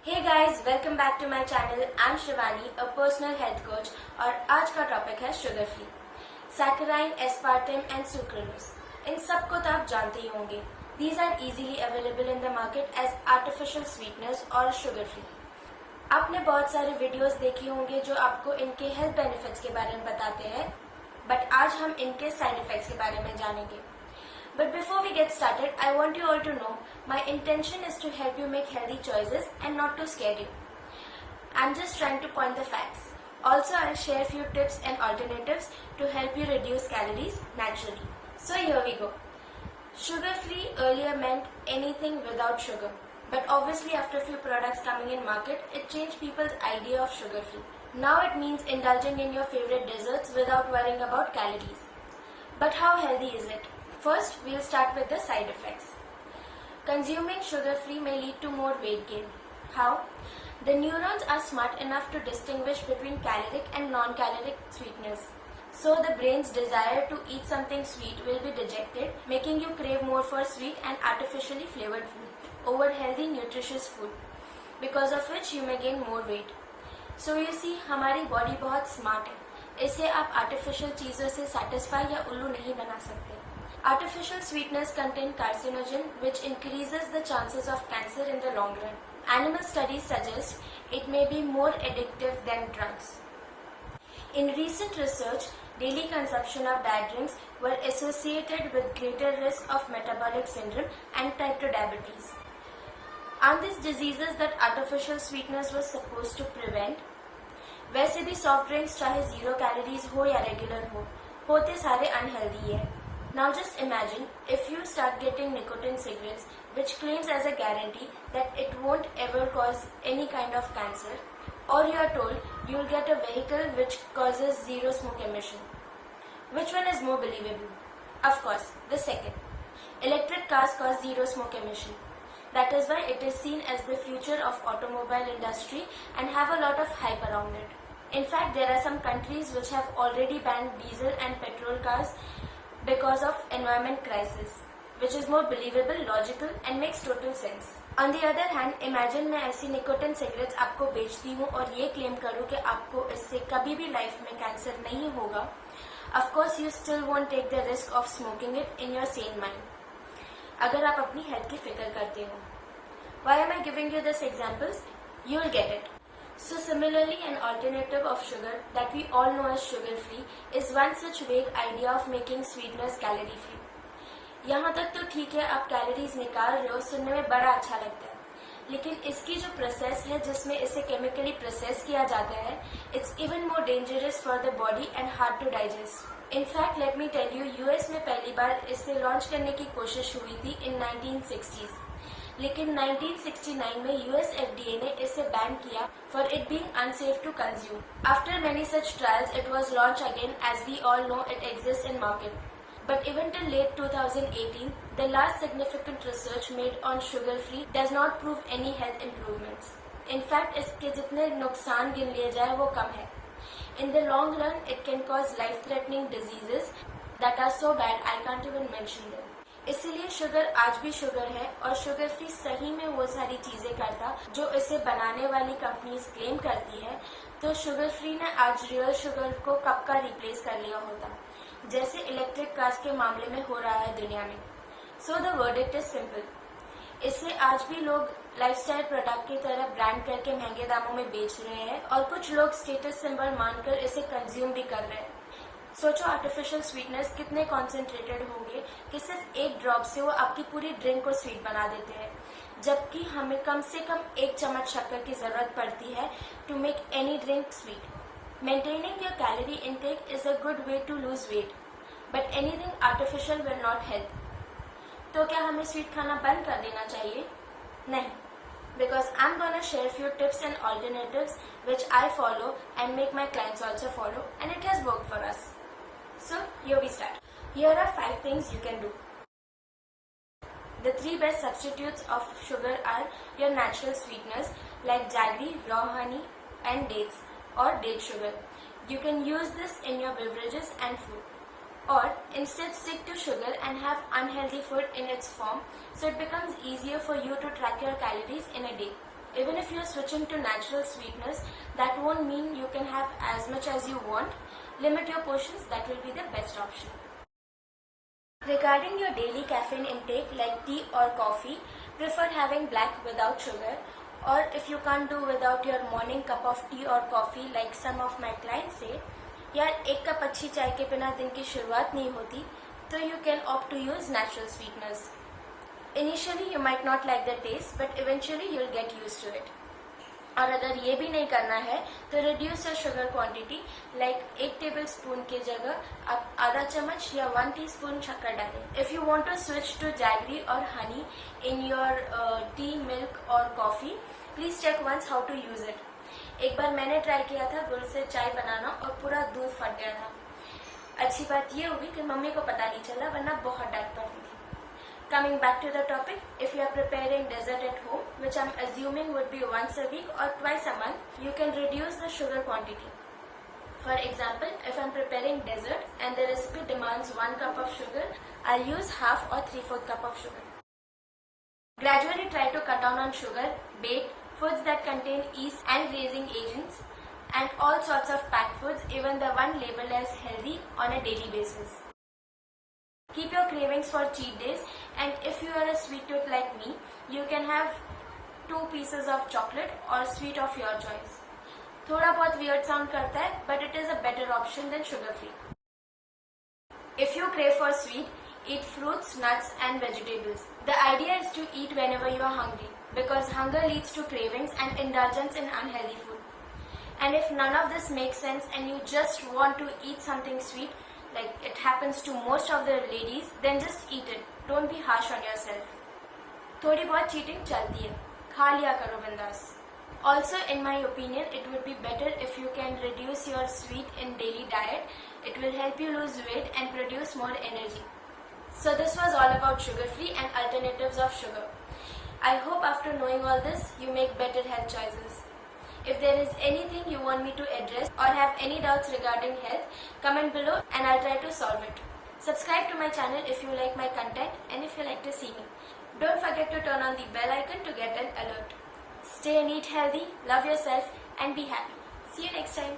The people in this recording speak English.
Hey guys, welcome back to my channel. I'm Shivani, a personal health coach और आज का topic है sugar free, saccharine, aspartame and sucralose. इन सब को तो आप जानते ही होंगे। These are easily available in the market as artificial sweeteners और sugar free। आपने बहुत सारे वीडियोस देखे होंगे जो आपको इनके हेल्थ बेनिफिट्स के बारे में बताते हैं, बट आज हम इनके साइड इफेक्ट्स के बारे में जानेंगे। But before we get started, I want you all to know my intention is to help you make healthy choices and not to scare you. I'm just trying to point the facts. Also, I'll share few tips and alternatives to help you reduce calories naturally. So here we go. Sugar-free earlier meant anything without sugar. But obviously after few products coming in market, it changed people's idea of sugar-free. Now it means indulging in your favorite desserts without worrying about calories. But how healthy is it? First, we'll start with the side effects. Consuming sugar-free may lead to more weight gain. How? The neurons are smart enough to distinguish between caloric and non-caloric sweeteners. So the brain's desire to eat something sweet will be dejected, making you crave more for sweet and artificially flavored food over healthy, nutritious food, because of which you may gain more weight. So you see, हमारी body बहुत smart है. इसे आप artificial चीज़ों से satisfy या उल्लू नहीं बना सकते. Artificial sweeteners contain carcinogen, which increases the chances of cancer in the long run. Animal studies suggest it may be more addictive than drugs. In recent research, daily consumption of diet drinks were associated with greater risk of metabolic syndrome and type 2 diabetes. Aren't these diseases that artificial sweeteners were supposed to prevent? वैसे भी soft drinks चाहे 0 calories हो या regular हो, होते सारे unhealthy है. Now just imagine if you start getting nicotine cigarettes, which claims as a guarantee that it won't ever cause any kind of cancer, or you are told you'll get a vehicle which causes 0 smoke emission. Which one is more believable? Of course, the second. Electric cars cause 0 smoke emission. That is why it is seen as the future of automobile industry and have a lot of hype around it. In fact, there are some countries which have already banned diesel and petrol cars because of environment crisis, which is more believable, logical and makes total sense. On the other hand, imagine मैं ऐसी nicotine cigarettes आपको बेचती हूँ और ये claim करूँ कि आपको इससे कभी भी लाइफ में कैंसर नहीं होगा. Of course, you still won't take the risk of smoking it in your sane mind. अगर आप अपनी हेल्थ की फिक्र करते हो. Why am I giving you these examples? You'll get it. So similarly, an alternative of sugar that we all know as sugar-free is one such vague idea of making sweeteners calorie-free. यहाँ तक तो ठीक है, आप calories निकाल रहे हो, सुनने में बड़ा अच्छा लगता है. लेकिन इसकी जो प्रोसेस है जिसमें इसे केमिकली प्रोसेस किया जाता है, it's even more dangerous for the body and hard to digest. In fact, let me tell you, US में पहली बार इसे लॉन्च करने की कोशिश हुई थी in 1960s. लेकिन 1969 में US FDA ने इसे बैन किया for it being unsafe to consume. After many such trials, it was launched again as we all know it exists in market. But even till late 2018, the last significant research made on sugar-free does not prove any health improvements. In fact, इसके जितने नुकसान गिन लिए जाए वो कम है. In the long run, it can cause life-threatening diseases that are so bad I can't even mention them. इसीलिए sugar आज भी शुगर है और शुगर फ्री सही में वो सारी चीजें करता जो इसे बनाने वाली कंपनीज क्लेम करती है. तो शुगर फ्री ने आज रियल शुगर को कब का रिप्लेस कर लिया होता, जैसे इलेक्ट्रिक कार्स के मामले में हो रहा है दुनिया में. So the verdict is simple. इसे आज भी लोग लाइफस्टाइल प्रोडक्ट की तरह ब्रांड करके महंगे दामों में बेच रहे हैं और कुछ लोग स्टेटस सिंबल मानकर इसे कंज्यूम भी कर रहे हैं. सोचो आर्टिफिशियल स्वीटनेस कितने कॉन्सेंट्रेटेड होंगे कि सिर्फ एक ड्रॉप से वो आपकी पूरी ड्रिंक को स्वीट बना देते हैं, जबकि हमें कम से कम 1 चम्मच शक्कर की जरूरत पड़ती है to make any drink sweet. Maintaining your calorie intake is a good way to lose weight, but anything artificial will not help. तो क्या हमें स्वीट खाना बंद कर देना चाहिए? नहीं, because I'm gonna share few tips and alternatives which I follow and make my clients also follow, and it has worked for us. So here we start. Here are 5 things you can do. The 3 best substitutes of sugar are your natural sweeteners like jaggery, raw honey and dates or date sugar. You can use this in your beverages and food. Or instead stick to sugar and have unhealthy food in its form, so it becomes easier for you to track your calories in a day. Even if you're switching to natural sweeteners, that won't mean you can have as much as you want. Limit your portions, that will be the best option. Regarding your daily caffeine intake like tea or coffee, prefer having black without sugar, or if you can't do without your morning cup of tea or coffee like some of my clients say, यार एक cup अच्छी चाय के बिना दिन की शुरुआत नहीं होती, तो you can opt to use natural sweeteners. Initially you might not like the taste, but eventually you'll get used to it. और अगर ये भी नहीं करना है तो reduce your sugar quantity, like 1 table spoon की जगह आप आधा चम्मच या 1 टीस्पून शक्कर डालें. If you want to switch to jaggery और honey in your tea, milk और coffee, please check once how to use it. एक बार मैंने ट्राई किया था गुड़ से चाय बनाना और पूरा दूध फट गया था. अच्छी बात ये हुई कि मम्मी को पता नहीं चला, वरना बहुत डांट पड़ती थी. Coming back to the topic, if you are preparing dessert at home, which I'm assuming would be once a week or twice a month, you can reduce the sugar quantity. For example, if I'm preparing dessert and the recipe demands 1 cup of sugar, I'll use half or 3/4 cup of sugar. Gradually try to cut down on sugar, baked, foods that contain yeast and raising agents, and all sorts of packed foods, even the one labeled as healthy, on a daily basis. Keep your cravings for cheat days, and if you are a sweet tooth like me, you can have 2 pieces of chocolate or sweet of your choice. थोड़ा बहुत weird sound करता है, but it is a better option than sugar free. If you crave for sweet, eat fruits, nuts and vegetables. The idea is to eat whenever you are hungry, because hunger leads to cravings and indulgence in unhealthy food. And if none of this makes sense and you just want to eat something sweet, like it happens to most of the ladies, then just eat it. Don't be harsh on yourself. थोड़ी बहुत cheating चलती है, खा लिया करो बिंदास. Also, in my opinion, it would be better if you can reduce your sweet in daily diet. It will help you lose weight and produce more energy. So this was all about sugar-free and alternatives of sugar. I hope after knowing all this, you make better health choices. If there is anything you want me to address or have any doubts regarding health, comment below and I'll try to solve it. Subscribe to my channel if you like my content and if you like to see me. Don't forget to turn on the bell icon to get an alert. Stay and eat healthy, love yourself and be happy. See you next time.